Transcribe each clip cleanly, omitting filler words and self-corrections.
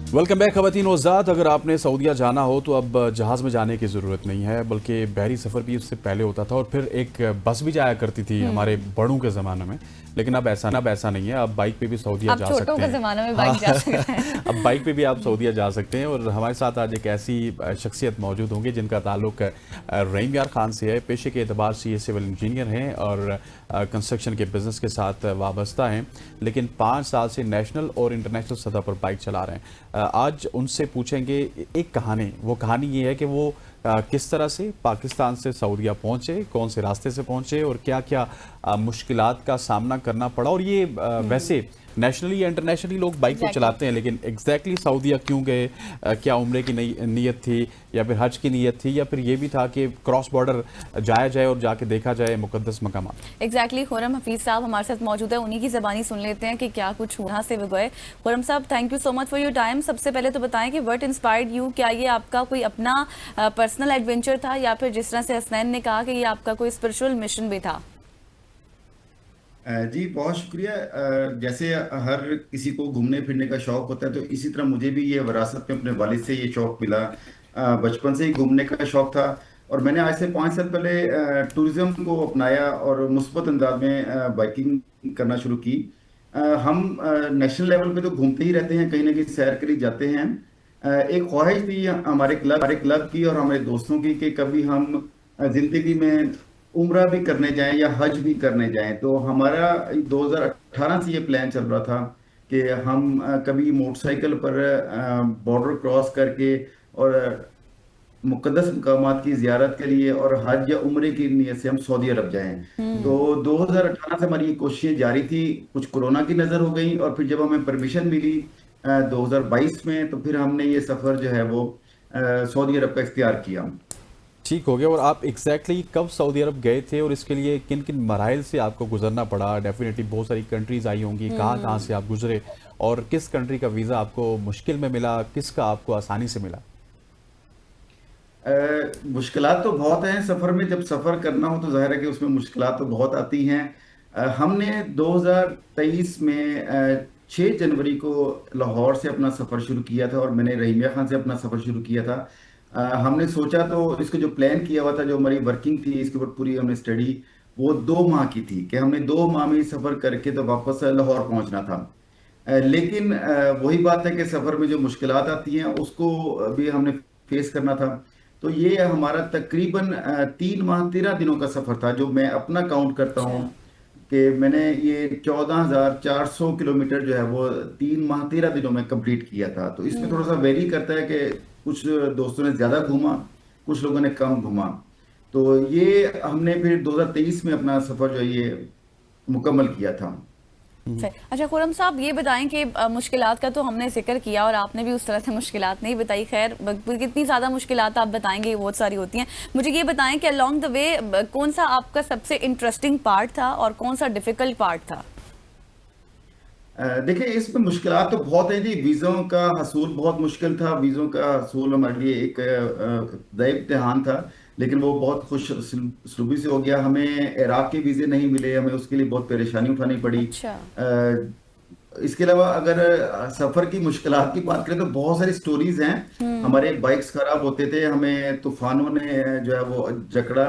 Welcome back खवातीन वज़ात। अगर आपने सऊदीया जाना हो तो अब जहाज़ में जाने की ज़रूरत नहीं है, बल्कि बहरी सफ़र भी उससे पहले होता था और फिर एक बस भी जाया करती थी हमारे बड़ों के ज़माने में। लेकिन अब ऐसा नहीं है। अब बाइक पे भी सऊदीया अब जा छोटों सकते के हैं। ज़माने में हाँ बाइक जा सकते हैं। अब बाइक पे भी आप सऊदीया जा सकते हैं। और हमारे साथ आज एक ऐसी शख्सियत मौजूद होंगी जिनका ताल्लुक रहीम यार खान से है। पेशे के एतबार से ये सिविल इंजीनियर हैं और कंस्ट्रक्शन के बिज़नेस के साथ वाबस्ता हैं, लेकिन 5 साल से नेशनल और इंटरनेशनल सतह पर बाइक चला रहे हैं। आज उनसे पूछेंगे एक कहानी। वो कहानी ये है कि वो किस तरह से पाकिस्तान से सऊदीया पहुंचे, कौन से रास्ते से पहुंचे और क्या क्या मुश्किलात का सामना करना पड़ा। और ये वैसे नेशनली या इंटरनेशनली लोग बाइक तो चलाते हैं, लेकिन एग्जैक्टली सऊदीया क्यों गए? क्या उम्रे की नीयत थी या फिर हज की नीयत थी या फिर ये भी था कि क्रॉस बॉर्डर जाया जाए और जाके देखा जाए मुकद्दस मकाम? एग्जैक्टली खुरम हफीज़ साहब हमारे साथ मौजूद है, उन्हीं की ज़बानी सुन लेते हैं कि क्या कुछ हुआ से वो गए। खुरम साहब, thank you so much for your time. सबसे पहले तो बताएं कि व्हाट इंस्पायर्ड यू, क्या ये आपका कोई अपना पर्सनल एडवेंचर था या फिर जिस तरह से हसनैन ने कहा कि ये आपका कोई स्पिरिचुअल मिशन भी था? जी बहुत शुक्रिया। जैसे हर किसी को घूमने फिरने का शौक होता है, तो इसी तरह मुझे भी ये विरासत में अपने वालिद से ये शौक मिला। बचपन से ही घूमने का शौक था और मैंने आज से 5 साल पहले टूरिज्म को अपनाया और मुस्बत अंदाज में बाइकिंग करना शुरू की। हम नेशनल लेवल पे तो घूमते ही रहते हैं, कहीं ना कहीं सैर के लिए जाते हैं। एक ख्वाहिश थी हमारे क्लब की और हमारे दोस्तों की कि कभी हम जिंदगी में उम्रा भी करने जाएं या हज भी करने जाएं। तो हमारा 2018 से ये प्लान चल रहा था कि हम कभी मोटरसाइकिल पर बॉर्डर क्रॉस करके और मुकद्दस मकामात की जियारत के लिए और हज या उम्रे की नीयत से हम सऊदी अरब जाएं। तो 2018 से हमारी ये कोशिशें जारी थी। कुछ कोरोना की नज़र हो गई और फिर जब हमें परमिशन मिली 2022 में, तो फिर हमने ये सफ़र जो है वो सऊदी अरब का इख्तियार किया। ठीक हो गया। और आप एग्जैक्टली कब सऊदी अरब गए थे और इसके लिए किन किन मराइल से आपको गुजरना पड़ा? डेफिनेटली बहुत सारी कंट्रीज आई होंगी, कहाँ कहाँ से आप गुजरे और किस कंट्री का वीज़ा आपको मुश्किल में मिला, किसका आपको आसानी से मिला? मुश्किलात तो बहुत हैं सफ़र में। जब सफ़र करना हो तो जाहिर है कि उसमें मुश्किलात तो बहुत आती हैं। हमने 2023 में 6 जनवरी को लाहौर से अपना सफ़र शुरू किया था और मैंने रहीमिया खान से अपना सफ़र शुरू किया था। हमने सोचा, तो इसको जो प्लान किया हुआ था, जो हमारी वर्किंग थी इसके ऊपर पूरी हमने स्टडी, वो 2 माह की थी कि हमने 2 माह में सफ़र करके तो वापस लाहौर पहुंचना था। लेकिन वही बात है कि सफ़र में जो मुश्किलात आती हैं उसको भी हमने फेस करना था। तो ये हमारा तकरीबन 3 माह 13 दिनों का सफ़र था, जो मैं अपना काउंट करता अच्छा। हूँ कि मैंने ये 14,400 किलोमीटर जो है वो 3 माह 13 दिनों में कंप्लीट किया था। तो इसमें थोड़ा सा वेरी करता है कि कुछ दोस्तों ने ज़्यादा घूमा, कुछ लोगों ने कम घूमा। तो ये हमने फिर 2023 में अपना सफ़र जो है ये मुकम्मल किया था। सही। अच्छा खुरम साहब, ये बताएं कि मुश्किलात का तो हमने जिक्र किया और आपने भी उस तरह से मुश्किलात नहीं बताई। खैर, कितनी ज़्यादा मुश्किलात आप बताएंगे, बहुत सारी होती हैं। मुझे ये बताएं कि अलोंग द वे कौन सा आपका सबसे इंटरेस्टिंग पार्ट था और कौन सा डिफिकल्ट पार्ट था? देखिए, इसमें मुश्किलात तो बहुत हैं जी। वीज़ों का हसूल बहुत मुश्किल था। वीज़ों का हसूल हमारे लिए एक नया इम्तिहान था, लेकिन वो बहुत खुश उसलूबी से हो गया। हमें इराक के वीज़े नहीं मिले, हमें उसके लिए बहुत परेशानी उठानी पड़ी। अच्छा। इसके अलावा अगर सफ़र की मुश्किलात की बात करें तो बहुत सारी स्टोरीज हैं। हमारे बाइक्स खराब होते थे, हमें तूफानों ने जो है वो जकड़ा।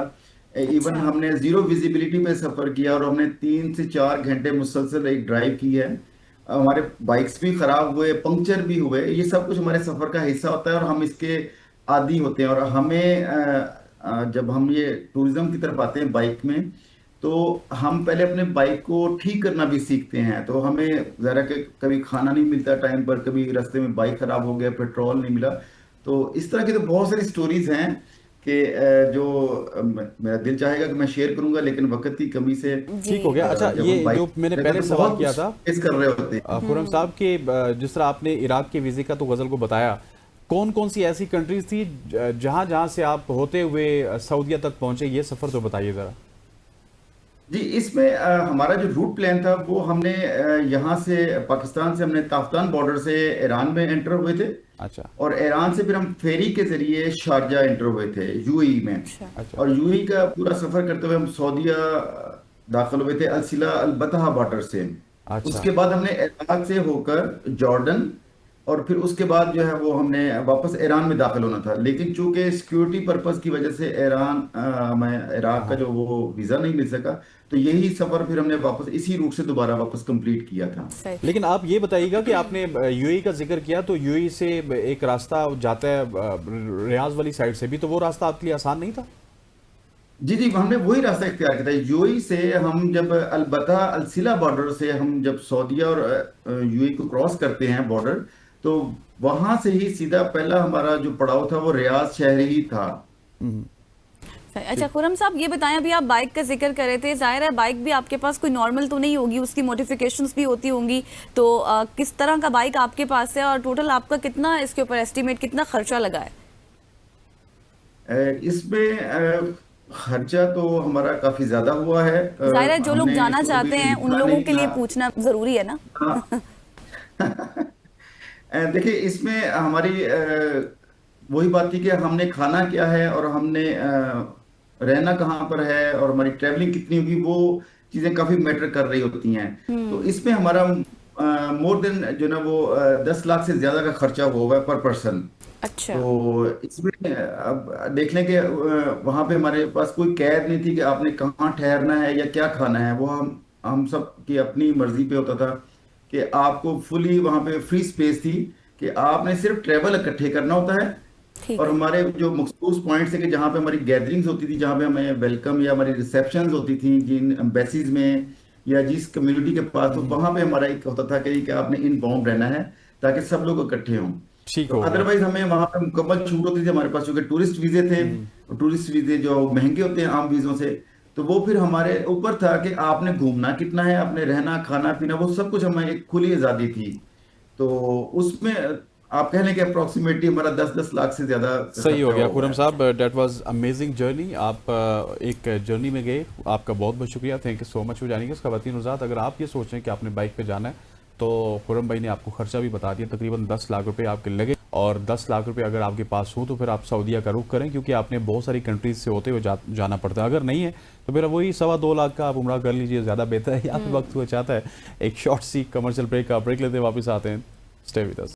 इवन अच्छा। हमने जीरो विजिबिलिटी पे सफ़र किया और हमने 3 से 4 घंटे मुसलसल एक ड्राइव की है। हमारे बाइक्स भी खराब हुए, पंक्चर भी हुए। ये सब कुछ हमारे सफ़र का हिस्सा होता है और हम इसके आदी होते हैं। और हमें जब हम ये टूरिज्म की तरफ आते हैं बाइक में, तो हम पहले अपने बाइक को ठीक करना भी सीखते हैं। तो हमें ज़रा के कभी खाना नहीं मिलता टाइम पर, कभी रास्ते में बाइक खराब हो गया, पेट्रोल नहीं मिला। तो इस तरह की तो बहुत सारी स्टोरीज हैं कि जो मेरा दिल चाहेगा कि मैं शेयर करूंगा, लेकिन वक्त की कमी से जी। ठीक हो गया। अच्छा, जब ये हम बाइक जो मैंने पहले तो सवाल बहुत किया कुछ था फेस कर रहे होते हैं। खुरम साहब के, जिस तरह आपने इराक के वीज़े का तो गज़ल को बताया, कौन कौन सी ऐसी कंट्रीज थी जहां जहां से आप होते हुए सऊदीया तक पहुंचे? ये सफ़र तो बताइए ज़रा। जी, इसमें हमारा जो रूट प्लान था वो हमने यहाँ से पाकिस्तान से हमने ताफ्तान बॉर्डर से ईरान में एंटर हुए थे। अच्छा। और ईरान से फिर हम फेरी के जरिए शारजा एंटर हुए थे यूएई में। अच्छा। अच्छा। और यूएई का पूरा सफर करते हुए हम सऊदीया दाखिल हुए थे अलसिला अल बतहा बॉर्डर से। अच्छा। उसके बाद हमने इराक से होकर जॉर्डन और फिर उसके बाद जो है वो हमने वापस ईरान में दाखिल होना था, लेकिन चूंकि सिक्योरिटी पर्पस की वजह से ईरान में इराक का जो वो वीज़ा नहीं मिल सका, तो यही सफ़र फिर हमने वापस इसी रूट से दोबारा वापस कंप्लीट किया था। सही। लेकिन आप ये बताइएगा कि आपने यूएई का जिक्र किया, तो यूएई से एक रास्ता जाता है रियाज वाली साइड से भी, तो वो रास्ता आपके लिए आसान नहीं था? जी जी, हमने वही रास्ता इख्तियार किया था। यूएई से हम जब अलबत्ता अलसिला बॉर्डर से हम जब सऊदीया और यूएई को क्रॉस करते हैं बॉर्डर, तो वहां से ही सीधा पहला हमारा जो पड़ाव था वो रियाज शहर ही था। सही। अच्छा खुरम साहब, ये बताएं, अभी आप बाइक का जिक्र कर रहे थे, जाहिर है बाइक भी आपके पास कोई नॉर्मल तो नहीं होगी, उसकी मॉडिफिकेशंस भी होती होंगी, तो किस तरह का बाइक आपके पास है और टोटल आपका कितना इसके ऊपर एस्टिमेट कितना खर्चा लगा है? इसमें खर्चा तो हमारा काफी ज्यादा हुआ है। जाहिर है जो लोग हमने जाना इसको चाहते अभी हैं उन लिखा लोगों नहीं के लिए था। पूछना जरूरी है ना। हाँ। देखिए, इसमें हमारी वही बात थी कि हमने खाना क्या है और हमने रहना कहाँ पर है और हमारी ट्रैवलिंग कितनी होगी, वो चीज़ें काफ़ी मैटर कर रही होती हैं। तो इसमें हमारा मोर देन जो ना वो 10 लाख से ज़्यादा का खर्चा हुआ है पर पर्सन। अच्छा। तो इसमें अब देख लें कि वहाँ पे हमारे पास कोई कैद नहीं थी कि आपने कहाँ ठहरना है या क्या खाना है। वो हम सब की अपनी मर्जी पे होता था कि आपको फुली वहाँ पे फ्री स्पेस थी कि आपने सिर्फ ट्रेवल इकट्ठे करना होता है। ठीक और है। हमारे जो मखसूस पॉइंट्स है कि जहाँ पे हमारी गैदरिंग्स होती थी, जहाँ पे हमें वेलकम या हमारी रिसेप्शंस होती थी जिन एम्बेसीज में या जिस कम्युनिटी के पास, तो वहाँ पे हमारा एक होता था कि आपने इन बाउंड रहना है ताकि सब लोग इकट्ठे हों। ठीक तो हो गया। अदरवाइज हमें वहाँ पे मुकम्मल छूट होती थी हमारे पास, क्योंकि टूरिस्ट वीजे थे। टूरिस्ट वीजे जो महंगे होते हैं आम वीजों से, तो वो फिर हमारे ऊपर था कि आपने घूमना कितना है, आपने रहना खाना पीना वो सब कुछ हमें एक खुली आज़ादी थी। तो उसमें आप कह लें कि अप्रोक्सीमेटली हमारा 10-10 लाख से ज्यादा सही हो खर्चा गया हो खुरम गया। साहब, डेट वाज अमेजिंग जर्नी। आप एक जर्नी में गए, आपका बहुत बहुत शुक्रिया, thank you so much for जानिए। खवातीन हज़रात, अगर आप ये सोच रहे हैं कि आपने बाइक पे जाना है तो खुरम भाई ने आपको खर्चा भी बता दिया, तकरीबन 10 लाख रुपए आपके लगे। और 10 लाख रुपए अगर आपके पास हो तो फिर आप सऊदीया का रुख करें, क्योंकि आपने बहुत सारी कंट्रीज से होते हुए जाना पड़ता है। अगर नहीं है तो फिर वही 2.25 लाख का आप उम्रा कर लीजिए, ज़्यादा बेहतर है। यहाँ पे वक्त हुआ चाहता है एक शॉर्ट सी कमर्शियल ब्रेक का, ब्रेक लेते वापस आते हैं। Stay with us.